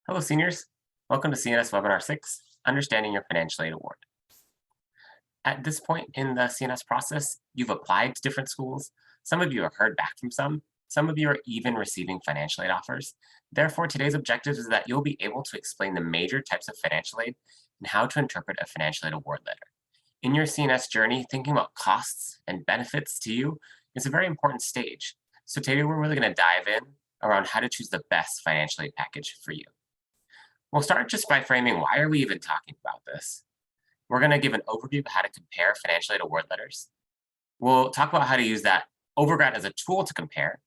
Hello, seniors. Welcome to CNS Webinar 6, Understanding Your Financial Aid Award. At this point in the CNS process, you've applied to different schools. Some of you have heard back from some of you are even receiving financial aid offers. Therefore, today's objective is that you'll be able to explain the major types of financial aid and how to interpret a financial aid award letter. In your CNS journey, thinking about costs and benefits to you is a very important stage. So today we're really going to dive in around how to choose the best financial aid package for you. We'll start just by framing why are we even talking about this. We're going to give an overview of how to compare financial aid award letters. We'll talk about how to use that Overgrad as a tool to compare.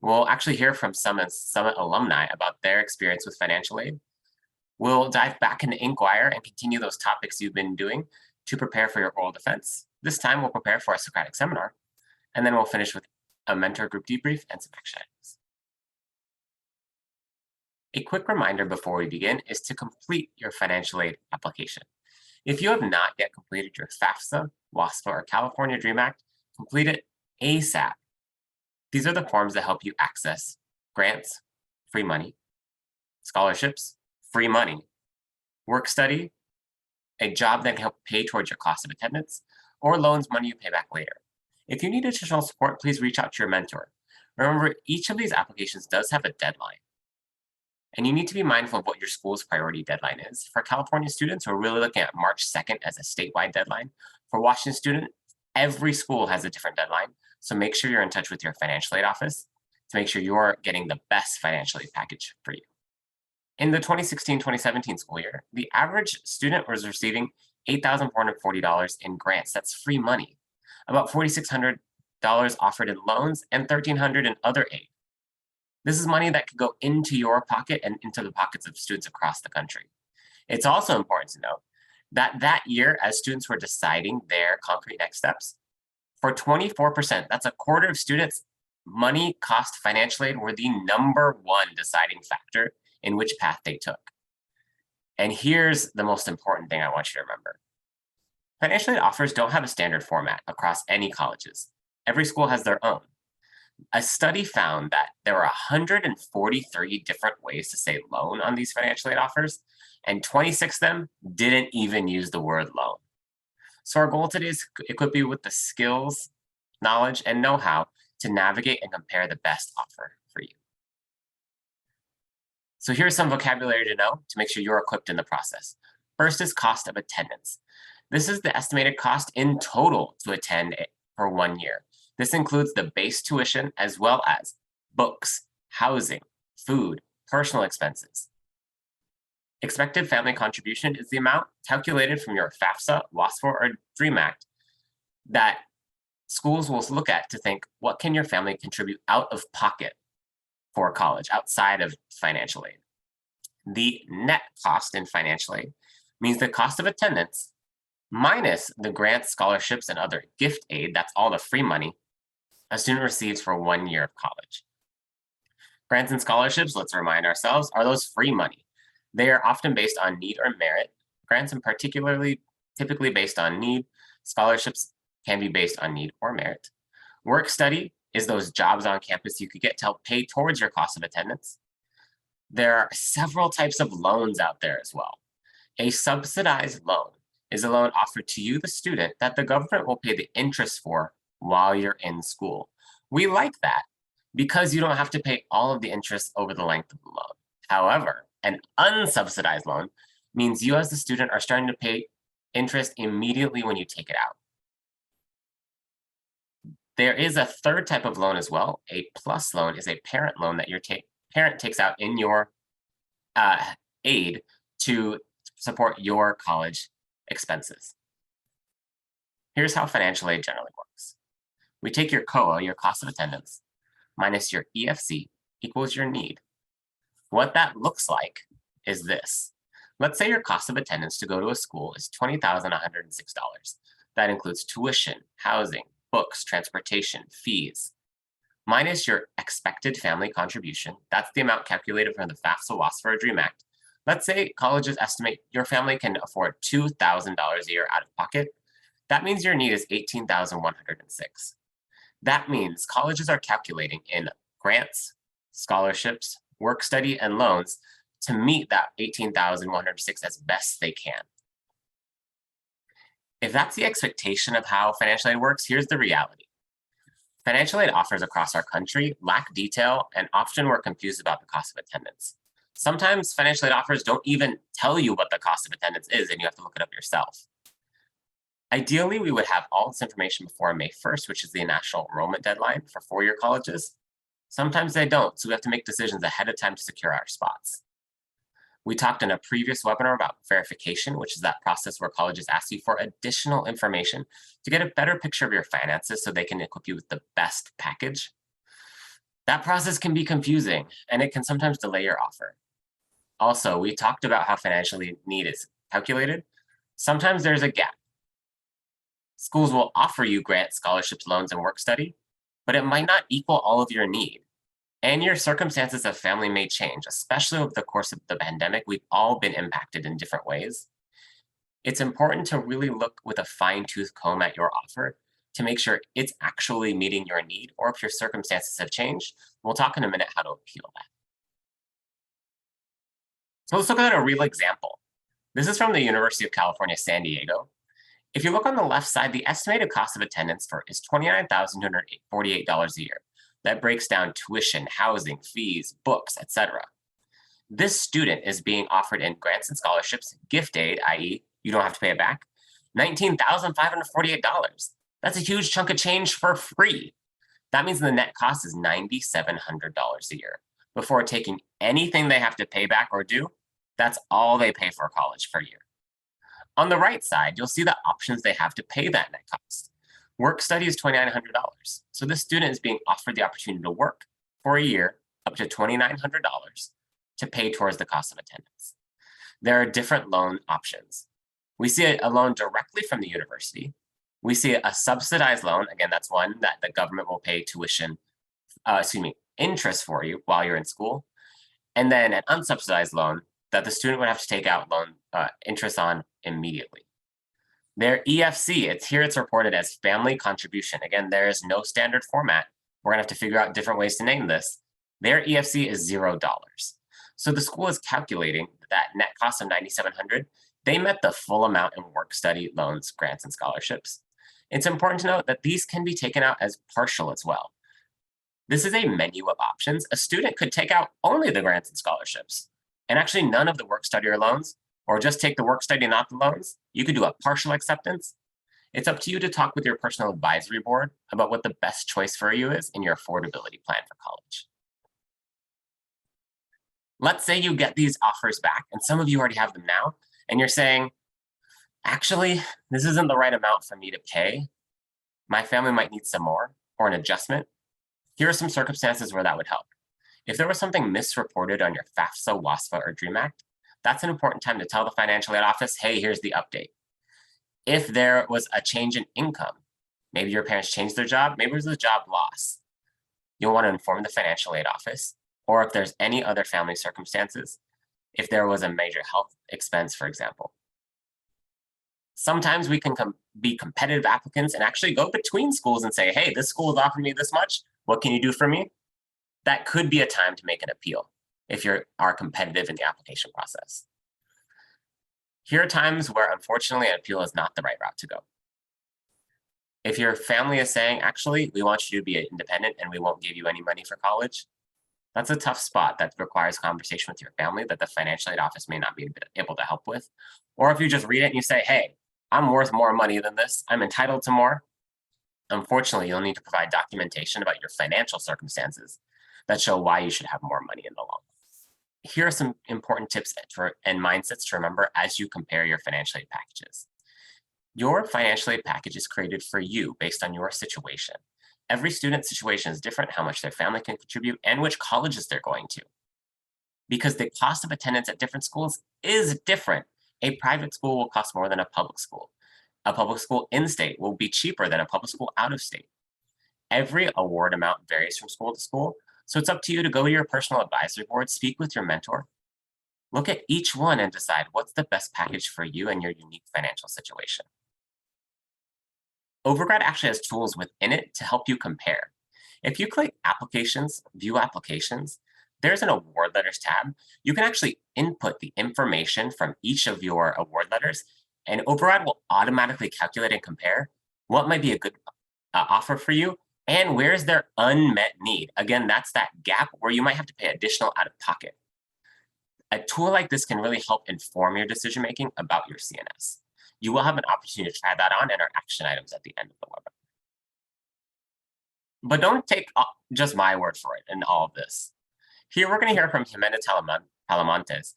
We'll actually hear from some Summit alumni about their experience with financial aid. We'll dive back into Inkwire and continue those topics you've been doing to prepare for your oral defense. This time we'll prepare for a Socratic seminar, and then we'll finish with a mentor group debrief and some action items. A quick reminder before we begin is to complete your financial aid application. If you have not yet completed your FAFSA, WASFA, or California DREAM Act, complete it ASAP. These are the forms that help you access grants, free money, scholarships, free money, work study, a job that can help pay towards your cost of attendance, or loans money you pay back later. If you need additional support, please reach out to your mentor. Remember, each of these applications does have a deadline. And you need to be mindful of what your school's priority deadline is. For California students, we're really looking at March 2nd as a statewide deadline. For Washington students, every school has a different deadline. So make sure you're in touch with your financial aid office to make sure you're getting the best financial aid package for you. In the 2016-2017 school year, the average student was receiving $8,440 in grants. That's free money. About $4,600 offered in loans and $1,300 in other aid. This is money that could go into your pocket and into the pockets of students across the country. It's also important to note that that year, as students were deciding their concrete next steps, for 24%, that's a quarter of students, money cost financial aid were the #1 deciding factor in which path they took. And here's the most important thing I want you to remember. Financial aid offers don't have a standard format across any colleges. Every school has their own. A study found that there were 143 different ways to say loan on these financial aid offers, and 26 of them didn't even use the word loan. So our goal today is to equip you with the skills, knowledge, and know-how to navigate and compare the best offer for you. So here's some vocabulary to know to make sure you're equipped in the process. First is cost of attendance. This is the estimated cost in total to attend for 1 year. This includes the base tuition as well as books, housing, food, personal expenses. Expected family contribution is the amount calculated from your FAFSA, WASFA, or DREAM Act that schools will look at to think, what can your family contribute out of pocket for college outside of financial aid? The net cost in financial aid means the cost of attendance minus the grants, scholarships, and other gift aid, that's all the free money a student receives for 1 year of college. Grants and scholarships, let's remind ourselves, are those free money. They are often based on need or merit. Grants in particularly, typically based on need. Scholarships can be based on need or merit. Work study is those jobs on campus you could get to help pay towards your cost of attendance. There are several types of loans out there as well. A subsidized loan is a loan offered to you, the student, that the government will pay the interest for while you're in school. We like that because you don't have to pay all of the interest over the length of the loan. However, an unsubsidized loan means you as the student are starting to pay interest immediately when you take it out. There is a third type of loan as well. A plus loan is a parent loan that your parent takes out in your aid to support your college expenses. Here's how financial aid generally works. We take your COA, your cost of attendance, minus your EFC equals your need. What that looks like is this. Let's say your cost of attendance to go to a school is $20,106. That includes tuition, housing, books, transportation, fees. Minus your expected family contribution, that's the amount calculated from the FAFSA, WASFA, or DREAM Act. Let's say colleges estimate your family can afford $2,000 a year out of pocket. That means your need is $18,106. That means colleges are calculating in grants, scholarships, work study, and loans to meet that $18,106 as best they can. If that's the expectation of how financial aid works, here's the reality. Financial aid offers across our country lack detail and often we're confused about the cost of attendance. Sometimes financial aid offers don't even tell you what the cost of attendance is and you have to look it up yourself. Ideally, we would have all this information before May 1st, which is the national enrollment deadline for four-year colleges. Sometimes they don't, so we have to make decisions ahead of time to secure our spots. We talked in a previous webinar about verification, which is that process where colleges ask you for additional information to get a better picture of your finances so they can equip you with the best package. That process can be confusing and it can sometimes delay your offer. Also, we talked about how financial need is calculated. Sometimes there's a gap. Schools will offer you grants, scholarships, loans, and work study, but it might not equal all of your need. And your circumstances of family may change, especially over the course of the pandemic. We've all been impacted in different ways. It's important to really look with a fine-tooth comb at your offer to make sure it's actually meeting your need, or if your circumstances have changed. We'll talk in a minute how to appeal that. So let's look at a real example. This is from the University of California, San Diego. If you look on the left side, the estimated cost of attendance is $29,248 a year. That breaks down tuition, housing, fees, books, etc. This student is being offered in grants and scholarships, gift aid, i.e., you don't have to pay it back, $19,548. That's a huge chunk of change for free. That means the net cost is $9,700 a year. Before taking anything they have to pay back or do, that's all they pay for college per year. On the right side, you'll see the options they have to pay that net cost. Work study is $2,900. So this student is being offered the opportunity to work for a year up to $2,900 to pay towards the cost of attendance. There are different loan options. We see a loan directly from the university. We see a subsidized loan. Again, that's one that the government will pay interest for you while you're in school. And then an unsubsidized loan that the student would have to take out interest on immediately. Their EFC, it's reported as family contribution. Again, there is no standard format. We're gonna have to figure out different ways to name this. Their EFC is $0. So the school is calculating that net cost of $9,700. They met the full amount in work study, loans, grants, and scholarships. It's important to note that these can be taken out as partial as well. This is a menu of options. A student could take out only the grants and scholarships, and actually none of the work study or loans, or just take the work study, not the loans. You could do a partial acceptance. It's up to you to talk with your personal advisory board about what the best choice for you is in your affordability plan for college. Let's say you get these offers back, and some of you already have them now, and you're saying, actually, this isn't the right amount for me to pay. My family might need some more, or an adjustment. Here are some circumstances where that would help. If there was something misreported on your FAFSA, WASFA, or DREAM Act, that's an important time to tell the financial aid office, hey, here's the update. If there was a change in income, maybe your parents changed their job, maybe it was a job loss, you'll want to inform the financial aid office, or if there's any other family circumstances, if there was a major health expense, for example. Sometimes we can be competitive applicants and actually go between schools and say, hey, this school is offering me this much, what can you do for me? That could be a time to make an appeal if you are competitive in the application process. Here are times where, unfortunately, an appeal is not the right route to go. If your family is saying, actually, we want you to be independent and we won't give you any money for college, that's a tough spot that requires conversation with your family that the financial aid office may not be able to help with. Or if you just read it and you say, hey, I'm worth more money than this, I'm entitled to more. Unfortunately, you'll need to provide documentation about your financial circumstances that show why you should have more money in the long run. Here are some important tips and mindsets to remember as you compare your financial aid packages. Your financial aid package is created for you based on your situation. Every student's situation is different, how much their family can contribute, and which colleges they're going to. Because the cost of attendance at different schools is different. A private school will cost more than a public school. A public school in-state will be cheaper than a public school out-of-state. Every award amount varies from school to school, so it's up to you to go to your personal advisory board, speak with your mentor, look at each one and decide what's the best package for you and your unique financial situation. Overgrad actually has tools within it to help you compare. If you click Applications, View Applications, there's an award letters tab. You can actually input the information from each of your award letters, and Overgrad will automatically calculate and compare what might be a good offer for you and where's their unmet need. Again, that's that gap where you might have to pay additional out of pocket. A tool like this can really help inform your decision making about your CNS. You will have an opportunity to try that on in our action items at the end of the webinar. But don't take just my word for it in all of this. Here we're going to hear from Jimena Talamantes,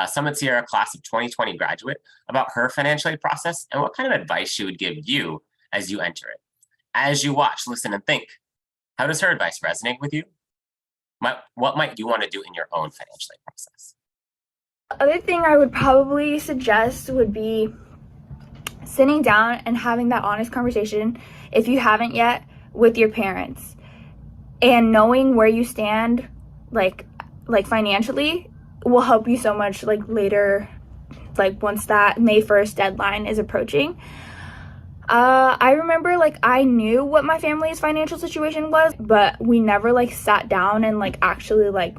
Summit Sierra class of 2020 graduate, about her financial aid process and what kind of advice she would give you as you enter it. As you watch, listen, and think, how does her advice resonate with you? What might you want to do in your own financial aid process? The other thing I would probably suggest would be sitting down and having that honest conversation, if you haven't yet, with your parents, and knowing where you stand like financially will help you so much later, once that May 1st deadline is approaching. I remember I knew what my family's financial situation was, but we never sat down and actually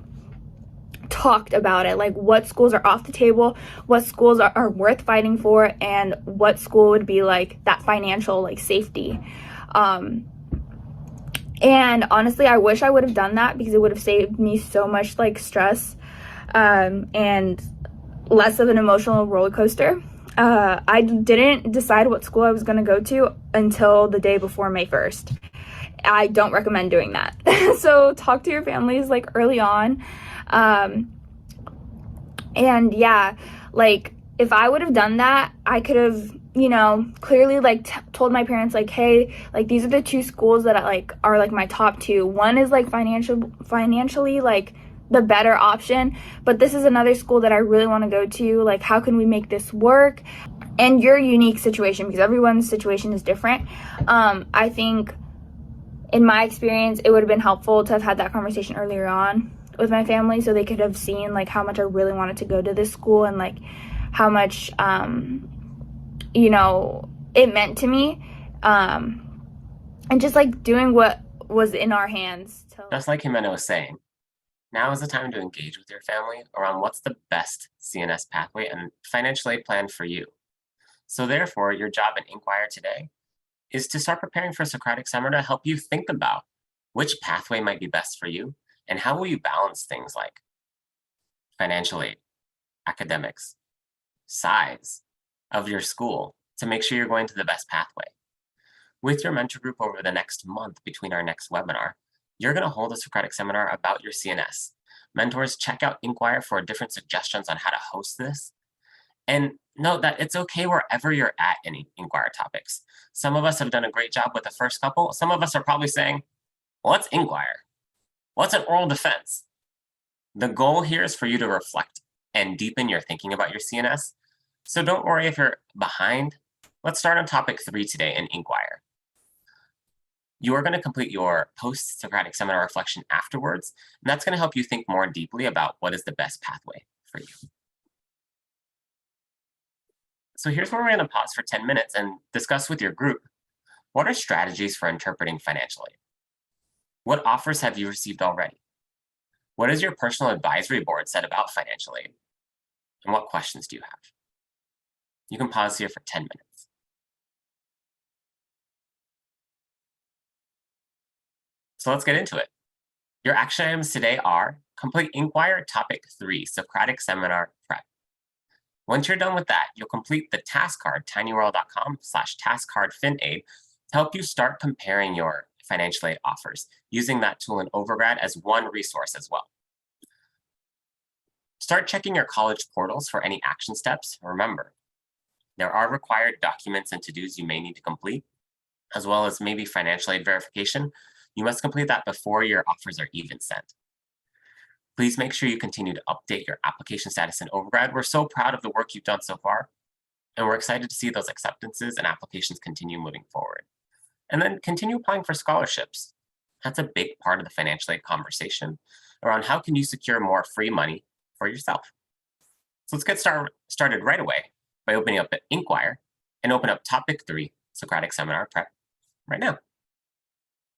talked about it, what schools are off the table, what schools are worth fighting for, and what school would be that financial safety. And honestly, I wish I would have done that, because it would have saved me so much stress and less of an emotional roller coaster. I didn't decide what school I was going to go to until the day before May 1st. I don't recommend doing that. So talk to your families early on. And yeah, if I would have done that, I could have, clearly told my parents hey, these are the two schools that are my top two. One is financially the better option, but this is another school that I really want to go to. How can we make this work? And your unique situation, because everyone's situation is different. I think in my experience, it would have been helpful to have had that conversation earlier on with my family, so they could have seen how much I really wanted to go to this school, and how much it meant to me, and just doing what was in our hands. Just like Jimena was saying, now is the time to engage with your family around what's the best CNS pathway and financial aid plan for you. So therefore, your job in Inkwire today is to start preparing for Socratic summer to help you think about which pathway might be best for you, and how will you balance things like financial aid, academics, size of your school to make sure you're going to the best pathway. With your mentor group over the next month between our next webinar, you're going to hold a Socratic seminar about your CNS. Mentors, check out Inkwire for different suggestions on how to host this. And note that it's okay wherever you're at in Inkwire topics. Some of us have done a great job with the first couple. Some of us are probably saying, what's Inkwire? What's an oral defense? The goal here is for you to reflect and deepen your thinking about your CNS. So don't worry if you're behind. Let's start on topic 3 today in Inkwire. You are going to complete your post-Socratic seminar reflection afterwards, and that's going to help you think more deeply about what is the best pathway for you. So here's where we're going to pause for 10 minutes and discuss with your group, what are strategies for interpreting financial aid? What offers have you received already? What has your personal advisory board said about financial aid? And what questions do you have? You can pause here for 10 minutes. So let's get into it. Your action items today are complete Inkwire topic 3, Socratic seminar prep. Once you're done with that, you'll complete the task card, tinyurl.com/taskcardfinaid, to help you start comparing your financial aid offers, using that tool in Overgrad as one resource as well. Start checking your college portals for any action steps. Remember, there are required documents and to-dos you may need to complete, as well as maybe financial aid verification. You must complete that before your offers are even sent. Please make sure you continue to update your application status in Overgrad. We're so proud of the work you've done so far, and we're excited to see those acceptances and applications continue moving forward. And then continue applying for scholarships. That's a big part of the financial aid conversation around how can you secure more free money for yourself. So let's get started right away by opening up Inkwire and open up topic 3, Socratic seminar prep, right now.